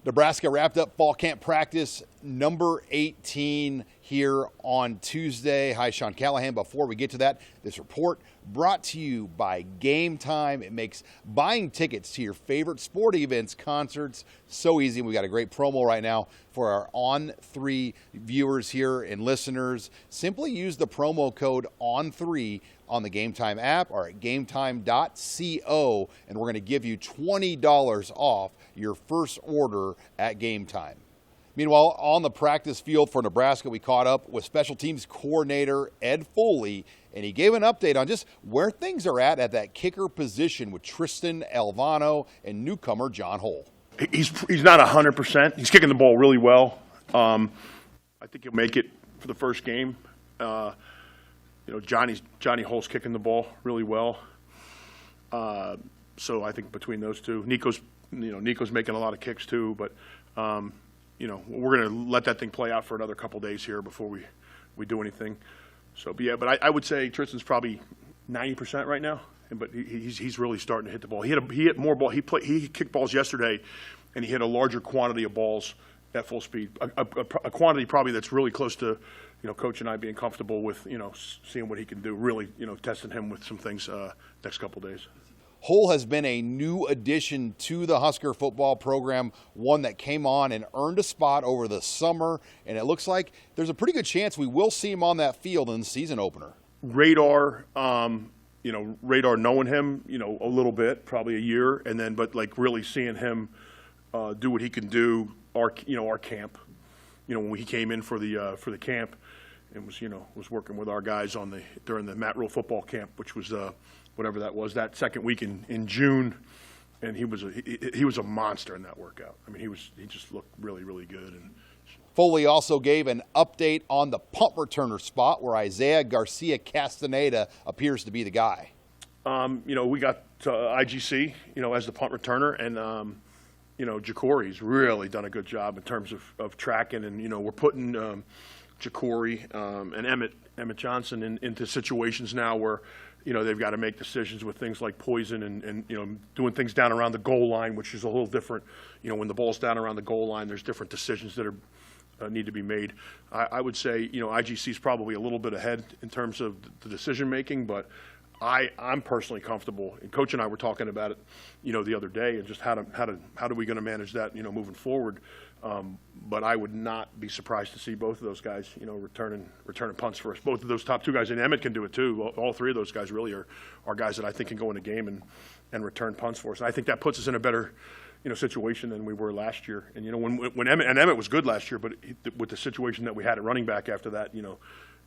Nebraska wrapped up fall camp practice number 18 here on Tuesday. Hi, Sean Callahan. Before we get to that, this report brought to you by Game Time. It makes buying tickets to your favorite sporting events, concerts, so easy. We got a great promo right now for our On3 viewers here and listeners. Simply use the promo code ON3 on the Game Time app or at gametime.co, and we're going to give you $20 off your first order at Game Time. Meanwhile, on the practice field for Nebraska, we caught up with special teams coordinator Ed Foley, and he gave an update on just where things are at that kicker position with Tristan Alvano and newcomer John Hull. He's not 100%. He's kicking the ball really well. I think he'll make it for the first game. Johnny Hull's kicking the ball really well. So I think between those two, Nico's making a lot of kicks too. But we're going to let that thing play out for another couple days here before we do anything. So, but I would say Tristan's probably 90% right now. But he's really starting to hit the ball. He hit more ball. He kicked balls yesterday, and he hit a larger quantity of balls at full speed. A quantity probably that's really close to, Coach and I being comfortable with, seeing what he can do. Really, testing him with some things next couple days. Hull has been a new addition to the Husker football program, one that came on and earned a spot over the summer, and it looks like there's a pretty good chance we will see him on that field in the season opener. Radar knowing him, a little bit, probably a year, and then, but like really seeing him do what he can do. Our camp, when he came in for the camp, and was working with our guys during the Matt Rule football camp, which was whatever that was, that second week in June, and he was a monster in that workout. I mean, he just looked really, really good. And Foley also gave an update on the punt returner spot where Isaiah Garcia Castaneda appears to be the guy. We got IGC, as the punt returner, and Jacory's really done a good job in terms of tracking, and we're putting Jacory and Emmett Johnson into situations now where they've got to make decisions with things like poison and doing things down around the goal line, which is a little different. When the ball's down around the goal line, there's different decisions that need to be made. I would say IGC is probably a little bit ahead in terms of the decision making, but I'm personally comfortable. And Coach and I were talking about it, the other day, and just how do we going to manage that, moving forward. But I would not be surprised to see both of those guys, returning punts for us. Both of those top two guys, and Emmett can do it too. All three of those guys really are guys that I think can go in a game and return punts for us. And I think that puts us in a better situation than we were last year. And when Emmett was good last year, but with the situation that we had at running back after that,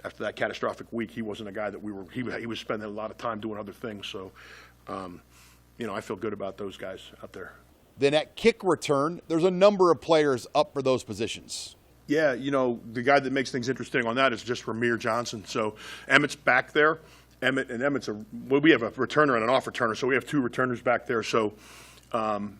after that catastrophic week, he wasn't a guy that he was spending a lot of time doing other things. So, I feel good about those guys out there. Then at kick return, there's a number of players up for those positions. Yeah, the guy that makes things interesting on that is just Ramir Johnson. So Emmett's back there. We have a returner and an off returner, so we have two returners back there. So, Emmett's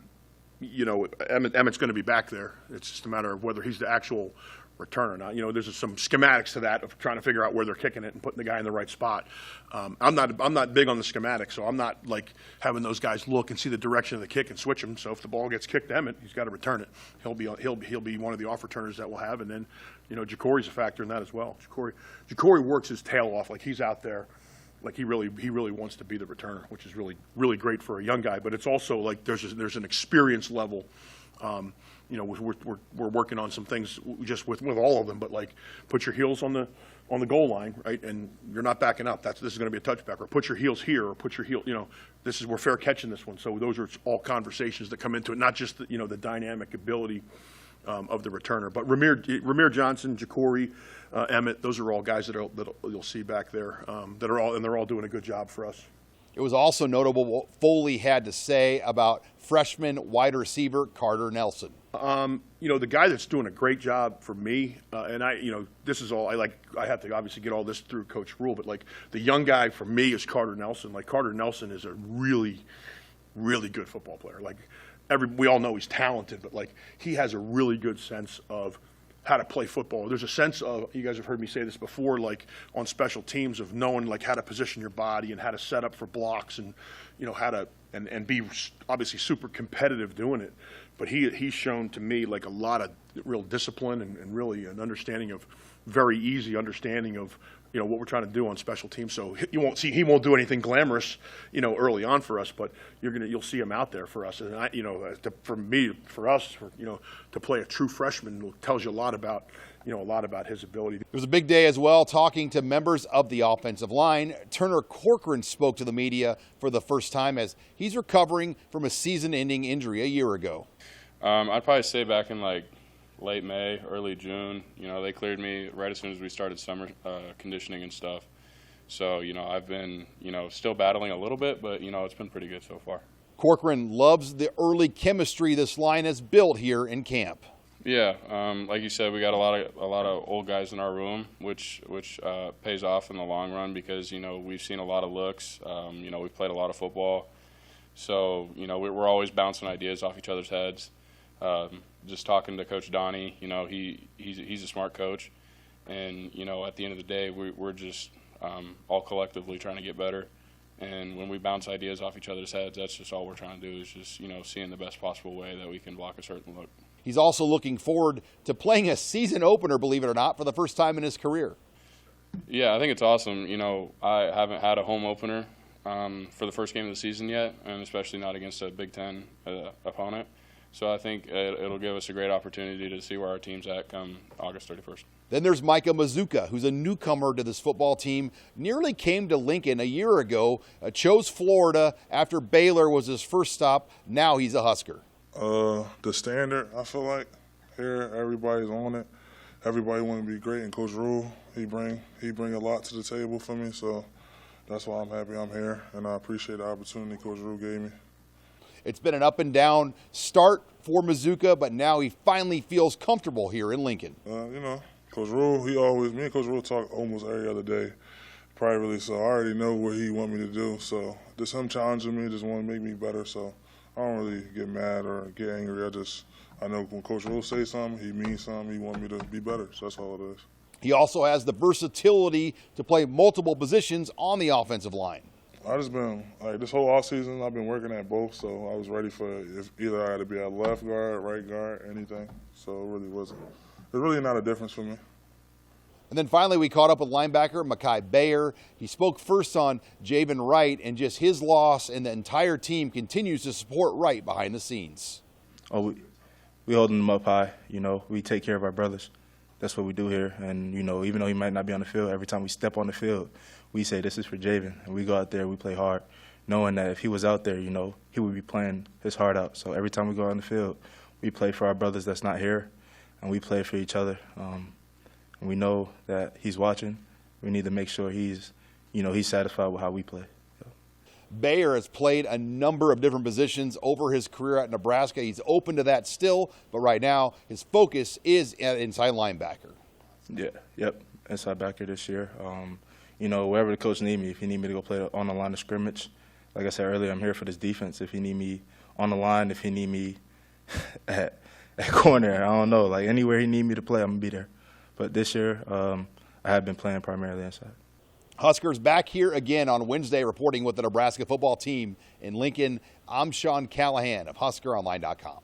going to be back there. It's just a matter of whether he's the actual return or not. There's some schematics to that of trying to figure out where they're kicking it and putting the guy in the right spot. I'm not big on the schematics, so I'm not like having those guys look and see the direction of the kick and switch them. So if the ball gets kicked to Emmett, he's got to return it. He'll be one of the off returners that we'll have, and then Jacory's a factor in that as well. Jacory works his tail off, like he's out there, like he really wants to be the returner, which is really, really great for a young guy. But it's also like there's an experience level. We're working on some things just with all of them, but like put your heels on the goal line, right? And you're not backing up. This is going to be a touchback, or put your heels here, or put your heel. We're fair catching this one. So those are all conversations that come into it, not just the dynamic ability of the returner, but Ramir Johnson, Jacory, Emmett. Those are all guys that you'll see back there they're all doing a good job for us. It was also notable what Foley had to say about freshman wide receiver Carter Nelson. The guy that's doing a great job for me, and this is all I have to obviously get all this through Coach Rule, but like the young guy for me is Carter Nelson. Like Carter Nelson is a really, really good football player. Like we all know he's talented, but like he has a really good sense of how to play football. There's a sense of, you guys have heard me say this before, like on special teams, of knowing like how to position your body and how to set up for blocks and how to and be obviously super competitive doing it. but he's shown to me like a lot of real discipline and really an understanding of very easy understanding of what we're trying to do on special teams. So he won't do anything glamorous early on for us, but you'll see him out there for us. And for us to play a true freshman tells you a lot about his ability. It was a big day as well, talking to members of the offensive line. Turner Corcoran spoke to the media for the first time as he's recovering from a season-ending injury a year ago. I'd probably say back in like late May, early June. They cleared me right as soon as we started summer conditioning and stuff. So, I've been, still battling a little bit, but, it's been pretty good so far. Corcoran loves the early chemistry this line has built here in camp. Yeah, like you said, we got a lot of old guys in our room, which pays off in the long run because we've seen a lot of looks. We've played a lot of football, so we're always bouncing ideas off each other's heads. Just talking to Coach Donnie, he's a smart coach, and at the end of the day, we're just all collectively trying to get better. And when we bounce ideas off each other's heads, that's just all we're trying to do is just seeing the best possible way that we can block a certain look. He's also looking forward to playing a season opener, believe it or not, for the first time in his career. Yeah, I think it's awesome. I haven't had a home opener for the first game of the season yet, and especially not against a Big Ten opponent. So I think it'll give us a great opportunity to see where our team's at come August 31st. Then there's Micah Mazooka, who's a newcomer to this football team, nearly came to Lincoln a year ago, chose Florida after Baylor was his first stop. Now he's a Husker. The standard, I feel like here everybody's on it. Everybody want to be great, and Coach Rule, he bring a lot to the table for me. So that's why I'm happy I'm here, and I appreciate the opportunity Coach Rule gave me. It's been an up and down start for Mazooka, but now he finally feels comfortable here in Lincoln. Coach Rule, me and Coach Rule talk almost every other day, privately. So I already know what he want me to do. So just him challenging me, just want to make me better. So I don't really get mad or get angry. I know when Coach Rule says something, he means something. He wants me to be better. So that's all it is. He also has the versatility to play multiple positions on the offensive line. I just been, this whole offseason, I've been working at both, so I was ready for if either I had to be at left guard, right guard, anything. So it really wasn't. It's really not a difference for me. And then finally, we caught up with linebacker Makai. He spoke first on Javen Wright and just his loss, and the entire team continues to support Wright behind the scenes. Oh, we holding them up high. We take care of our brothers. That's what we do here. And, even though he might not be on the field, every time we step on the field, we say this is for Javen. And we go out there, we play hard, knowing that if he was out there, he would be playing his heart out. So every time we go on the field, we play for our brothers that's not here, and we play for each other. And we know that he's watching. We need to make sure he's satisfied with how we play. Bayer has played a number of different positions over his career at Nebraska. He's open to that still, but right now his focus is at inside linebacker. Yep, inside backer this year. Wherever the coach need me, if he need me to go play on the line of scrimmage, like I said earlier, I'm here for this defense. If he need me on the line, if he need me at corner, I don't know. Anywhere he need me to play, I'm going to be there. But this year, I have been playing primarily inside. Huskers back here again on Wednesday, reporting with the Nebraska football team in Lincoln. I'm Sean Callahan of HuskerOnline.com.